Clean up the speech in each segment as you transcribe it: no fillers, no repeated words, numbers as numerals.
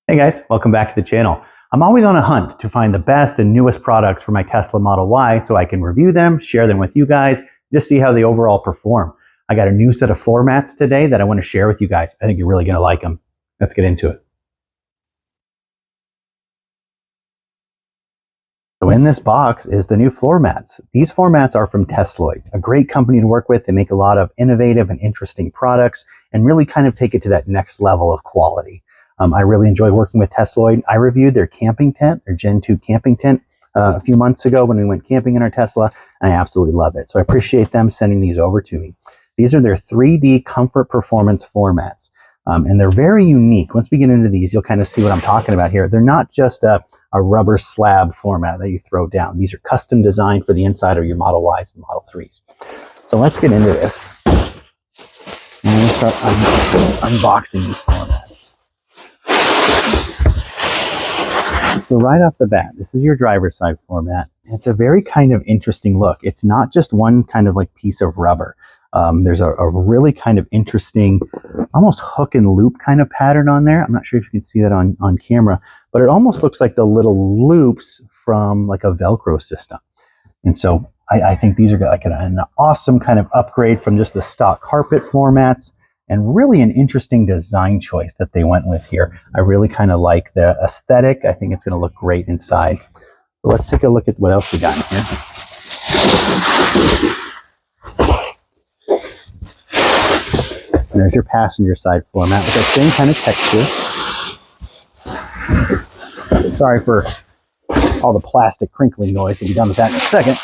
Hey guys, welcome back to the channel. I'm always on a hunt to find the best and newest products for my Tesla Model Y so I can review them, share them with you guys, just see how they overall perform. I got a new set of floor mats today that I want to share with you guys. I think you're really going to like them. Let's get into it. So in this box is the new floor mats. These floor mats are from Tesloid, a great company to work with. They make a lot of innovative and interesting products and really kind of take it to that next level of quality. I really enjoy working with Tesloid. I reviewed their camping tent, their Gen 2 camping tent, a few months ago when we went camping in our Tesla, and I absolutely love it. So I appreciate them sending these over to me. These are their 3D Comfort Performance Floormats, and they're very unique. Once we get into these, you'll kind of see what I'm talking about here. They're not just a rubber slab floor mat that you throw down. These are custom designed for the inside of your Model Ys and Model 3s. So let's get into this. I'm going to start unboxing these floor mats. So right off the bat, this is your driver's side floor mat. It's a very kind of interesting look. It's not just one kind of like piece of rubber. There's a really kind of interesting, almost hook and loop kind of pattern on there. I'm not sure if you can see that on camera, but it almost looks like the little loops from like a Velcro system. And so I think these are like an awesome kind of upgrade from just the stock carpet floor mats, and really an interesting design choice that they went with here. I really kind of like the aesthetic. I think it's going to look great inside. So let's take a look at what else we got in here. And there's your passenger side floor mat with that same kind of texture. Sorry for all the plastic crinkling noise. We'll be done with that in a second.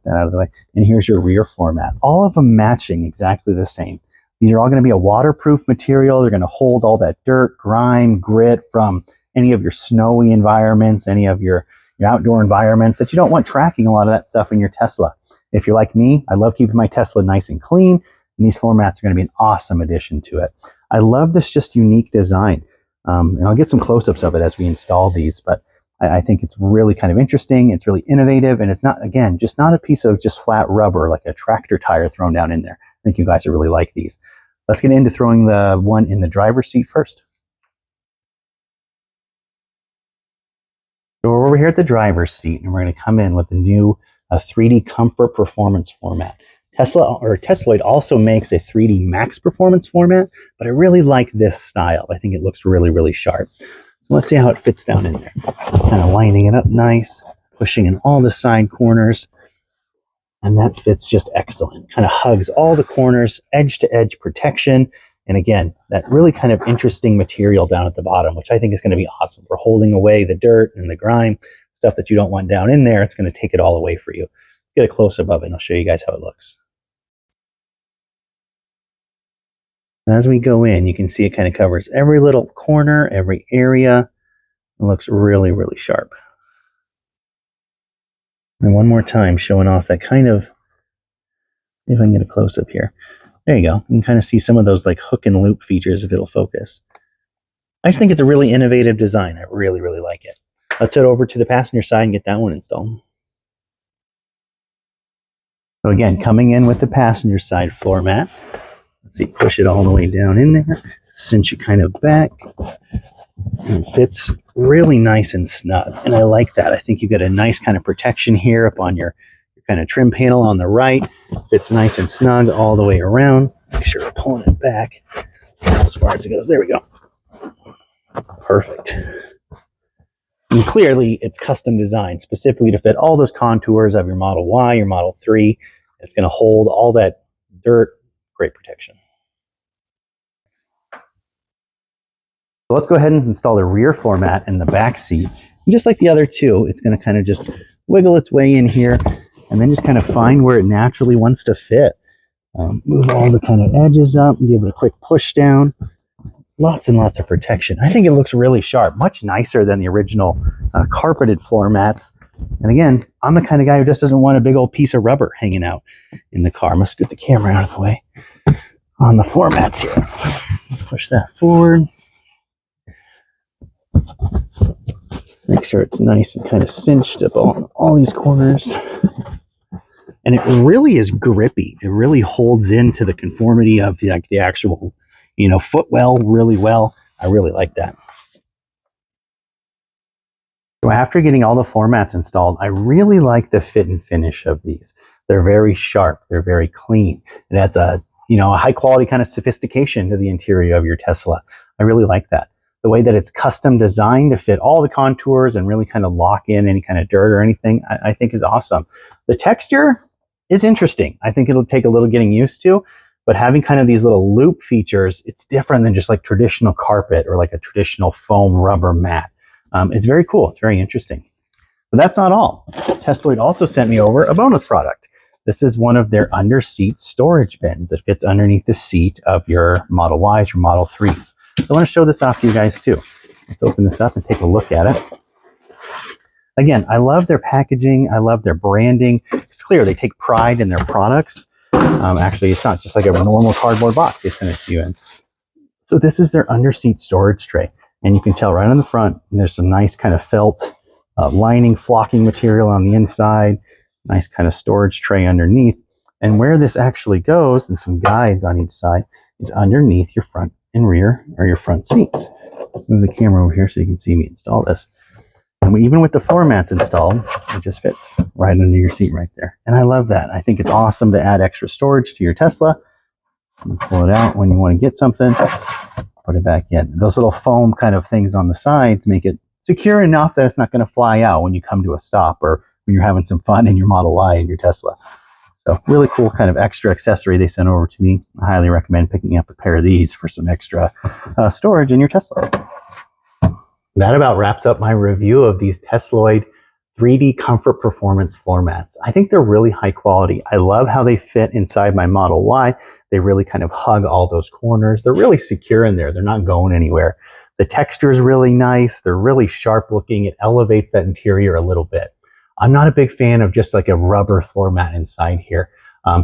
That out of the way. And here's your rear floor mat. All of them matching exactly the same. These are all going to be a waterproof material. They're going to hold all that dirt, grime, grit from any of your snowy environments, any of your outdoor environments that you don't want tracking a lot of that stuff in your Tesla. If you're like me, I love keeping my Tesla nice and clean, and these floor mats are going to be an awesome addition to it. I love this just unique design. And I'll get some close-ups of it as we install these, but I think it's really kind of interesting. It's really innovative, and it's not, again, just not a piece of just flat rubber like a tractor tire thrown down in there. I think you guys will really like these. Let's get into throwing the one in the driver's seat first. So we're over here at the driver's seat, and we're going to come in with the new 3D Comfort Performance Floormat. Tesloid also makes a 3D Max Performance Floormat, but I really like this style. I think it looks really, really sharp. So let's see how it fits down in there. Kind of lining it up nice, pushing in all the side corners, and that fits just excellent. Kind of hugs all the corners, edge to edge protection, and again, that really kind of interesting material down at the bottom, which I think is going to be awesome for holding away the dirt and the grime, stuff that you don't want down in there. It's going to take it all away for you. Let's get a close-up of it, and I'll show you guys how it looks. As we go in, you can see it kind of covers every little corner, every area. It looks really, really sharp. And one more time, showing off that kind of, see if I can get a close-up here. There you go. You can kind of see some of those like hook and loop features if it'll focus. I just think it's a really innovative design. I really, really like it. Let's head over to the passenger side and get that one installed. So again, coming in with the passenger side floor mat. Let's see, push it all the way down in there, cinch it kind of back, and it fits really nice and snug. And I like that. I think you get a nice kind of protection here up on your kind of trim panel on the right. Fits nice and snug all the way around. Make sure we're pulling it back as far as it goes. There we go. Perfect. And clearly, it's custom designed specifically to fit all those contours of your Model Y, your Model 3. It's going to hold all that dirt. Great protection. So let's go ahead and install the rear floor mat in the back seat. And just like the other two, it's going to kind of just wiggle its way in here and then just kind of find where it naturally wants to fit. Move all the kind of edges up and give it a quick push down. Lots and lots of protection. I think it looks really sharp, much nicer than the original carpeted floor mats. And again, I'm the kind of guy who just doesn't want a big old piece of rubber hanging out in the car. I'm going to scoot the camera out of the way on the floor mats here. Push that forward. Make sure it's nice and kind of cinched up on all these corners. and it really is grippy. It really holds into the conformity of the actual, footwell really well. I really like that. So after getting all the floor mats installed, I really like the fit and finish of these. They're very sharp. They're very clean. It adds a high quality kind of sophistication to the interior of your Tesla. I really like that. The way that it's custom designed to fit all the contours and really kind of lock in any kind of dirt or anything, I think is awesome. The texture is interesting. I think it'll take a little getting used to, but having kind of these little loop features, it's different than just like traditional carpet or like a traditional foam rubber mat. It's very cool. It's very interesting. But that's not all. Tesloid also sent me over a bonus product. This is one of their under-seat storage bins that fits underneath the seat of your Model Ys, your Model 3s. So I want to show this off to you guys too. Let's open this up and take a look at it. Again, I love their packaging. I love their branding. It's clear they take pride in their products. Actually, it's not just like a normal cardboard box they send it to you in. So this is their under-seat storage tray. And you can tell right on the front, there's some nice kind of felt lining, flocking material on the inside, nice kind of storage tray underneath. And where this actually goes, and some guides on each side, is underneath your front and rear, or your front seats. Let's move the camera over here so you can see me install this. And even with the floor mats installed, it just fits right under your seat right there. And I love that. I think it's awesome to add extra storage to your Tesla. You pull it out when you want to get something, put it back in. Those little foam kind of things on the sides make it secure enough that it's not going to fly out when you come to a stop or when you're having some fun in your Model Y and your Tesla. So really cool kind of extra accessory they sent over to me. I highly recommend picking up a pair of these for some extra storage in your Tesla. That about wraps up my review of these Tesloid 3D Comfort Performance floor mats. I think they're really high quality. I love how they fit inside my Model Y. They really kind of hug all those corners. They're really secure in there. They're not going anywhere. The texture is really nice. They're really sharp looking. It elevates that interior a little bit. I'm not a big fan of just like a rubber floor mat inside here.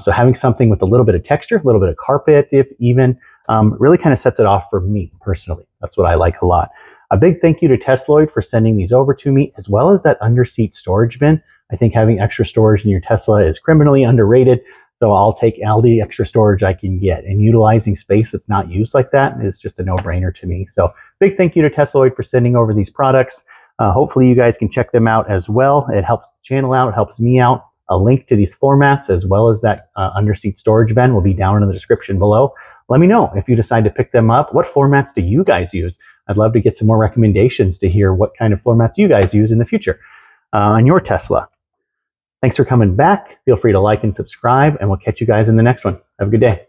So having something with a little bit of texture, a little bit of carpet, if even, really kind of sets it off for me personally. That's what I like a lot. A big thank you to Tesloid for sending these over to me, as well as that under-seat storage bin. I think having extra storage in your Tesla is criminally underrated, so I'll take all the extra storage I can get. And utilizing space that's not used like that is just a no-brainer to me. So big thank you to Tesloid for sending over these products. Hopefully you guys can check them out as well. It helps the channel out, it helps me out. A link to these floor mats as well as that under-seat storage bin will be down in the description below. Let me know if you decide to pick them up. What floor mats do you guys use? I'd love to get some more recommendations to hear what kind of floor mats you guys use in the future on your Tesla. Thanks for coming back. Feel free to like and subscribe, and we'll catch you guys in the next one. Have a good day.